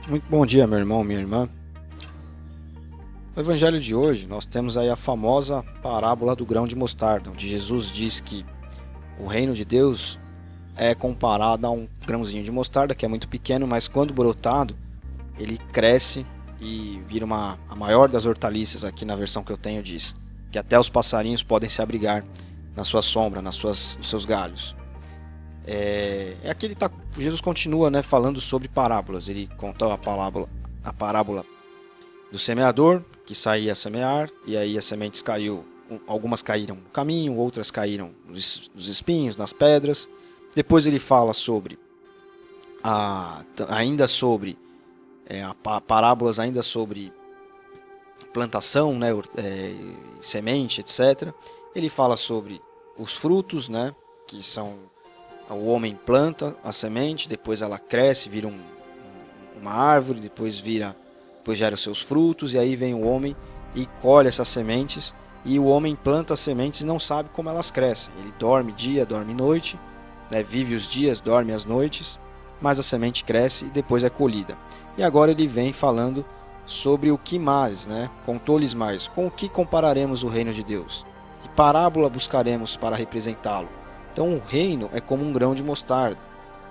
Muito bom dia, meu irmão, minha irmã. No evangelho de hoje, nós temos aí a famosa parábola do grão de mostarda, onde Jesus diz que o reino de Deus é comparado a um grãozinho de mostarda, que é muito pequeno, mas quando brotado, ele cresce e vira a maior das hortaliças. Aqui na versão que eu tenho diz que até os passarinhos podem se abrigar na sua sombra, nos seus galhos. Aqui Jesus continua, falando sobre parábolas. Ele contou a parábola do semeador que saía a semear, e aí as sementes algumas caíram no caminho, outras caíram nos espinhos, nas pedras. Depois ele fala sobre parábolas ainda sobre plantação, semente, etc. Ele fala sobre os frutos, que são o homem planta a semente, depois ela cresce, vira uma árvore, depois gera os seus frutos, e aí vem o homem e colhe essas sementes. E o homem planta as sementes e não sabe como elas crescem. Ele dorme dia, dorme noite, vive os dias, dorme as noites, mas a semente cresce e depois é colhida. E agora ele vem falando sobre o que mais, contou-lhes mais, com o que compararemos o reino de Deus? Que parábola buscaremos para representá-lo? Então o reino é como um grão de mostarda,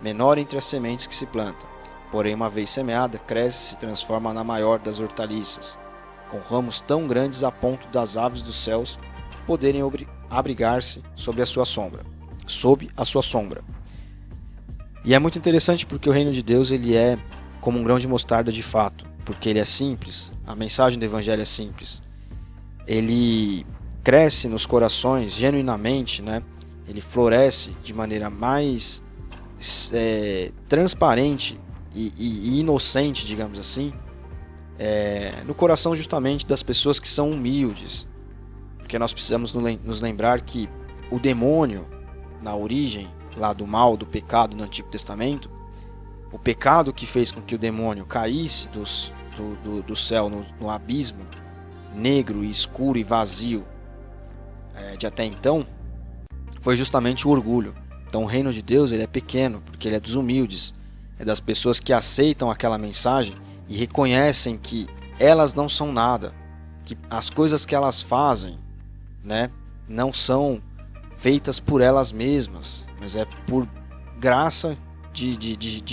menor entre as sementes que se plantam. Porém, uma vez semeada, cresce e se transforma na maior das hortaliças, com ramos tão grandes a ponto das aves dos céus poderem abrigar-se sob a sua sombra. E é muito interessante porque o reino de Deus ele é como um grão de mostarda de fato, porque ele é simples, a mensagem do evangelho é simples. Ele cresce nos corações genuinamente, ele floresce de maneira mais transparente e inocente, digamos assim, no coração justamente das pessoas que são humildes. Porque nós precisamos nos lembrar que o demônio, na origem lá do mal, do pecado no Antigo Testamento, o pecado que fez com que o demônio caísse do céu no abismo negro, escuro e vazio de até então, foi justamente o orgulho. Então o reino de Deus ele é pequeno, porque ele é dos humildes, é das pessoas que aceitam aquela mensagem e reconhecem que elas não são nada, que as coisas que elas fazem, não são feitas por elas mesmas, mas é por graça de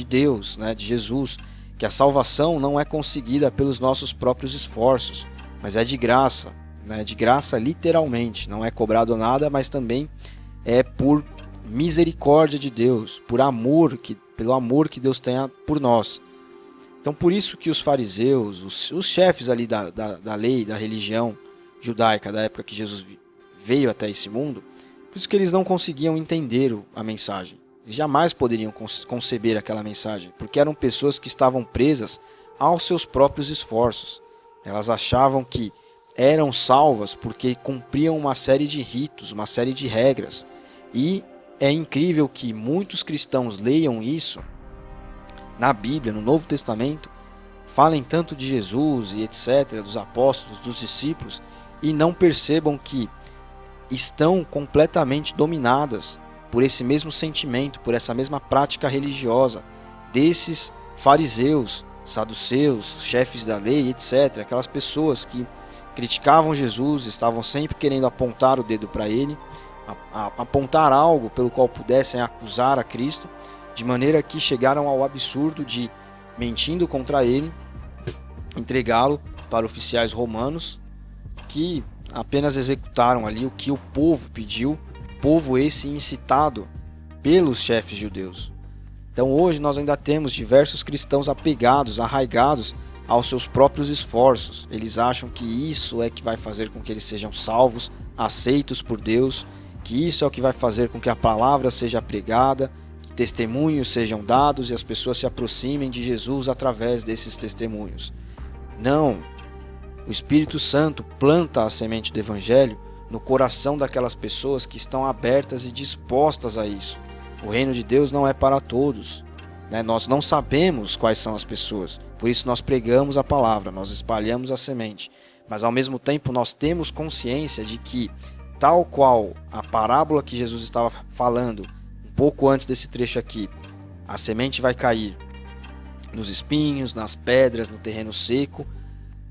Deus, de Jesus, que a salvação não é conseguida pelos nossos próprios esforços, mas é de graça, de graça literalmente, não é cobrado nada, mas também é por misericórdia de Deus, pelo amor que Deus tem por nós. Então por isso que os fariseus, os chefes ali da lei, da religião judaica, da época que Jesus veio até esse mundo, por isso que eles não conseguiam entender a mensagem. Eles jamais poderiam conceber aquela mensagem, porque eram pessoas que estavam presas aos seus próprios esforços. Elas achavam que eram salvas porque cumpriam uma série de ritos, uma série de regras. E é incrível que muitos cristãos leiam isso na Bíblia, no Novo Testamento, falem tanto de Jesus e etc., dos apóstolos, dos discípulos, e não percebam que estão completamente dominadas por esse mesmo sentimento, por essa mesma prática religiosa desses fariseus, saduceus, chefes da lei, etc., aquelas pessoas que criticavam Jesus, estavam sempre querendo apontar o dedo para ele, apontar algo pelo qual pudessem acusar a Cristo, de maneira que chegaram ao absurdo de, mentindo contra ele, entregá-lo para oficiais romanos, que apenas executaram ali o que o povo pediu, povo esse incitado pelos chefes judeus. Então hoje nós ainda temos diversos cristãos apegados, arraigados aos seus próprios esforços. Eles acham que isso é que vai fazer com que eles sejam salvos, aceitos por Deus, que isso é o que vai fazer com que a palavra seja pregada, que testemunhos sejam dados e as pessoas se aproximem de Jesus através desses testemunhos. Não, o Espírito Santo planta a semente do Evangelho no coração daquelas pessoas que estão abertas e dispostas a isso. O reino de Deus não é para todos. Nós não sabemos quais são as pessoas, por isso nós pregamos a palavra, nós espalhamos a semente, mas ao mesmo tempo nós temos consciência de que, tal qual a parábola que Jesus estava falando um pouco antes desse trecho aqui, a semente vai cair nos espinhos, nas pedras, no terreno seco,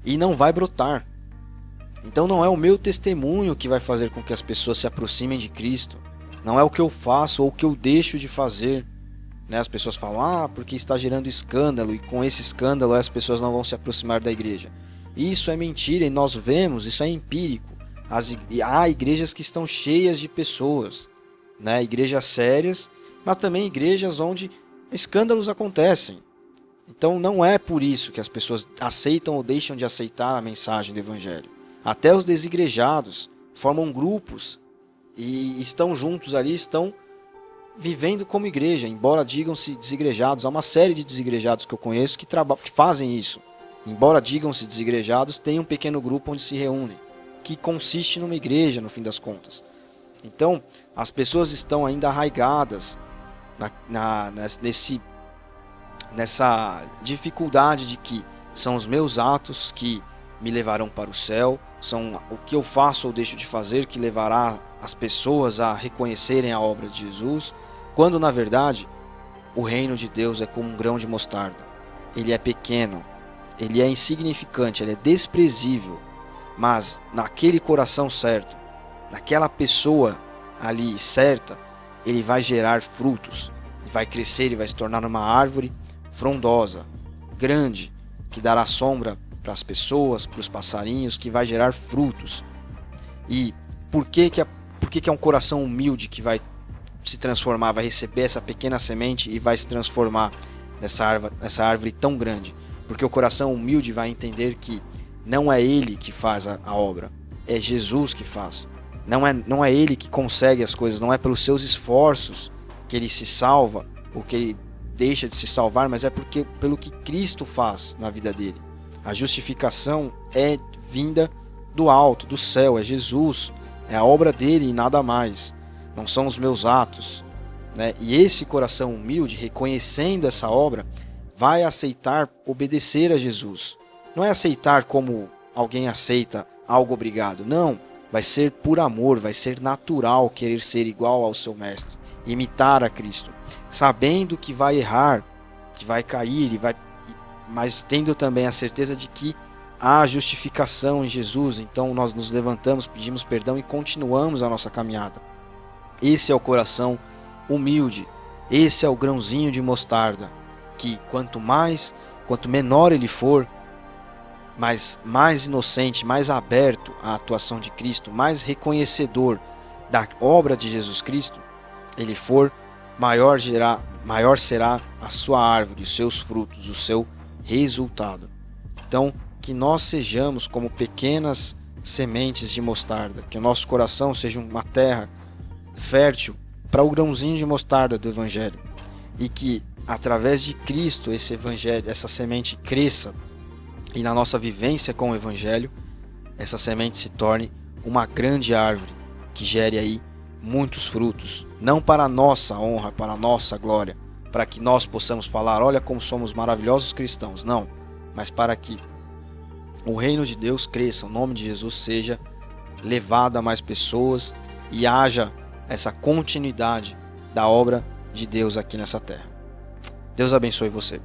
e não vai brotar. Então não é o meu testemunho que vai fazer com que as pessoas se aproximem de Cristo. Não é o que eu faço ou o que eu deixo de fazer. As pessoas falam, porque está gerando escândalo, e com esse escândalo as pessoas não vão se aproximar da igreja. Isso é mentira, e nós vemos, isso é empírico. Há igrejas que estão cheias de pessoas, igrejas sérias, mas também igrejas onde escândalos acontecem. Então não é por isso que as pessoas aceitam ou deixam de aceitar a mensagem do Evangelho. Até os desigrejados formam grupos e estão juntos ali, estão vivendo como igreja, embora digam-se desigrejados. Há uma série de desigrejados que eu conheço que fazem isso. Embora digam-se desigrejados, tem um pequeno grupo onde se reúnem, que consiste numa igreja, no fim das contas. Então, as pessoas estão ainda arraigadas nessa dificuldade de que são os meus atos que me levarão para o céu, são o que eu faço ou deixo de fazer que levará as pessoas a reconhecerem a obra de Jesus, quando na verdade o reino de Deus é como um grão de mostarda. Ele é pequeno, ele é insignificante, ele é desprezível, mas naquele coração certo, naquela pessoa ali certa, ele vai gerar frutos, ele vai crescer, ele vai se tornar uma árvore frondosa, grande, que dará sombra para as pessoas, para os passarinhos, que vai gerar frutos. E por que é um coração humilde que vai se transformar, vai receber essa pequena semente e vai se transformar nessa árvore tão grande? Porque o coração humilde vai entender que não é ele que faz a obra, é Jesus que faz. Não é ele que consegue as coisas, não é pelos seus esforços que ele se salva ou que ele deixa de se salvar, mas é pelo que Cristo faz na vida dele. A justificação é vinda do alto, do céu, é Jesus, é a obra dele e nada mais. Não são os meus atos, E esse coração humilde, reconhecendo essa obra, vai aceitar obedecer a Jesus. Não é aceitar como alguém aceita algo obrigado, não. Vai ser por amor, vai ser natural querer ser igual ao seu mestre, imitar a Cristo, sabendo que vai errar, que vai cair, mas tendo também a certeza de que há justificação em Jesus. Então nós nos levantamos, pedimos perdão e continuamos a nossa caminhada. Esse é o coração humilde, esse é o grãozinho de mostarda, que quanto menor ele for, mais inocente, mais aberto à atuação de Cristo, mais reconhecedor da obra de Jesus Cristo ele for, maior será a sua árvore, os seus frutos, o seu resultado. Então, que nós sejamos como pequenas sementes de mostarda, que o nosso coração seja uma terra fértil para o grãozinho de mostarda do Evangelho, e que através de Cristo esse Evangelho, essa semente cresça, e na nossa vivência com o Evangelho, essa semente se torne uma grande árvore que gere aí muitos frutos, não para a nossa honra, para a nossa glória, para que nós possamos falar, olha como somos maravilhosos cristãos, não, mas para que o reino de Deus cresça, o nome de Jesus seja levado a mais pessoas e haja essa continuidade da obra de Deus aqui nessa terra. Deus abençoe você.